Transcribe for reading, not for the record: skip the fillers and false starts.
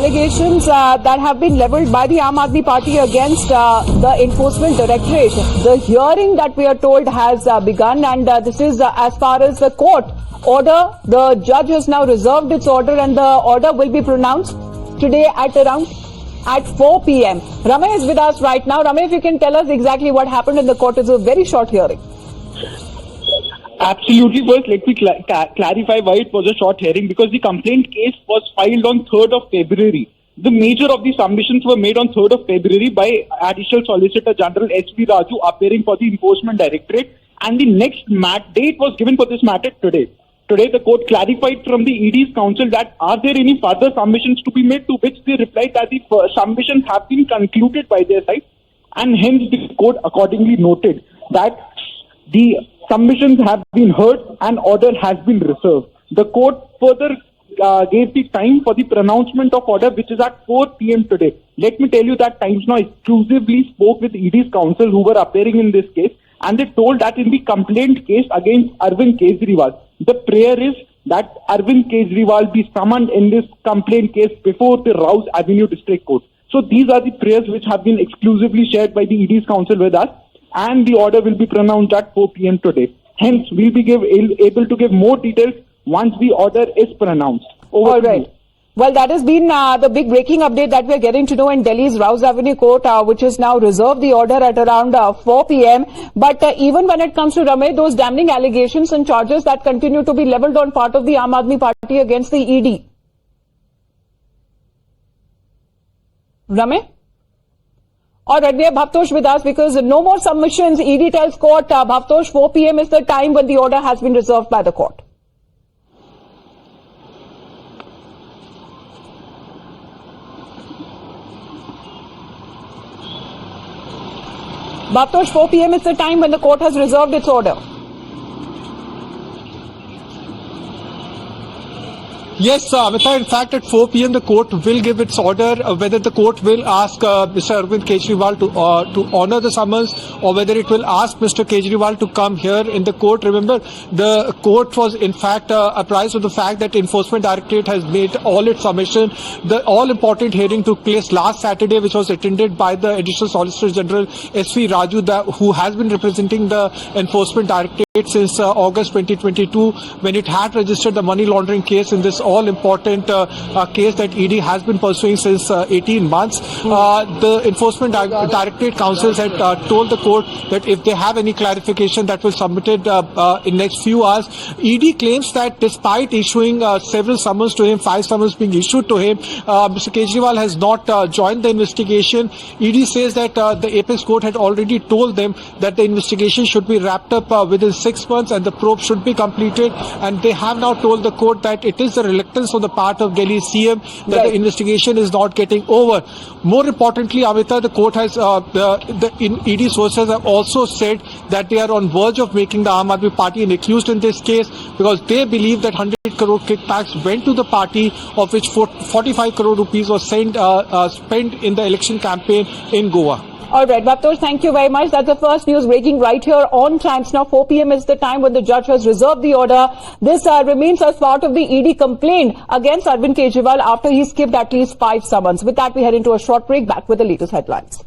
allegations that have been levelled by the Aam Aadmi Party against the Enforcement Directorate. The hearing that we are told has begun, and this is as far as the court order. The judge has now reserved its order, and the order will be pronounced today at around 4 p.m. Ramay is with us right now. Ramay, if you can tell us exactly what happened in the court. It's a very short hearing. Absolutely. First, let me clarify why it was a short hearing, because the complaint case was filed on 3rd of February. The major of the submissions were made on 3rd of February by Additional Solicitor General S.V. Raju, appearing for the Enforcement Directorate, and the next date was given for this matter today. Today, the court clarified from the ED's counsel that are there any further submissions to be made, to which they replied that the submissions have been concluded by their side, and hence the court accordingly noted that the submissions have been heard and order has been reserved. The court further gave the time for the pronouncement of order, which is at 4 p.m. today. Let me tell you that Times Now exclusively spoke with ED's counsel who were appearing in this case, and they told that in the complaint case against Arvind Kejriwal, the prayer is that Arvind Kejriwal be summoned in this complaint case before the Rouse Avenue District Court. So these are the prayers which have been exclusively shared by the ED's counsel with us, and the order will be pronounced at 4 p.m. today. Hence, we'll be able to give more details once the order is pronounced. All right. Well, that has been the big breaking update that we're getting to know in Delhi's Rouse Avenue Court, which has now reserved the order at around 4 p.m. But even when it comes to Ramay, those damning allegations and charges that continue to be levelled on part of the Aam Aadmi Party against the ED. Ramay? All right, we have Bhavtosh with us because no more submissions. ED tells court, Bhavtosh, 4 p.m. is the time when the order has been reserved by the court. Bhavtosh, 4 p.m. is the time when the court has reserved its order. Yes, Amita, in fact, at 4 p.m. the court will give its order, whether the court will ask Mr. Arvind Kejriwal to honor the summons, or whether it will ask Mr. Kejriwal to come here in the court. Remember, the court was in fact apprised of the fact that Enforcement Directorate has made all its submission. The all-important hearing took place last Saturday, which was attended by the Additional Solicitor General S.V. Raju, who has been representing the Enforcement Directorate since August 2022, when it had registered the money laundering case in this all-important case that ED has been pursuing since 18 months. The Enforcement Directorate counsels had told the court that if they have any clarification, that will be submitted in next few hours. ED claims that despite issuing several summons to him, 5 summons being issued to him, Mr. Kejriwal has not joined the investigation. ED says that the Apex Court had already told them that the investigation should be wrapped up within 6 months and the probe should be completed, and they have now told the court that it is the reluctance on the part of Delhi CM that the investigation is not getting over. More importantly, Amita, the court has, the ED sources have also said that they are on verge of making the Aam Aadmi Party an accused in this case, because they believe that 100 crore kickbacks went to the party, of which 45 crore rupees was spent in the election campaign in Goa. All right, Bhavtosh, thank you very much. That's the first news breaking right here on Times Now. 4 p.m. is the time when the judge has reserved the order. This remains as part of the ED complaint against Arvind Kejriwal after he skipped at least 5 summons. With that, we head into a short break. Back with the latest headlines.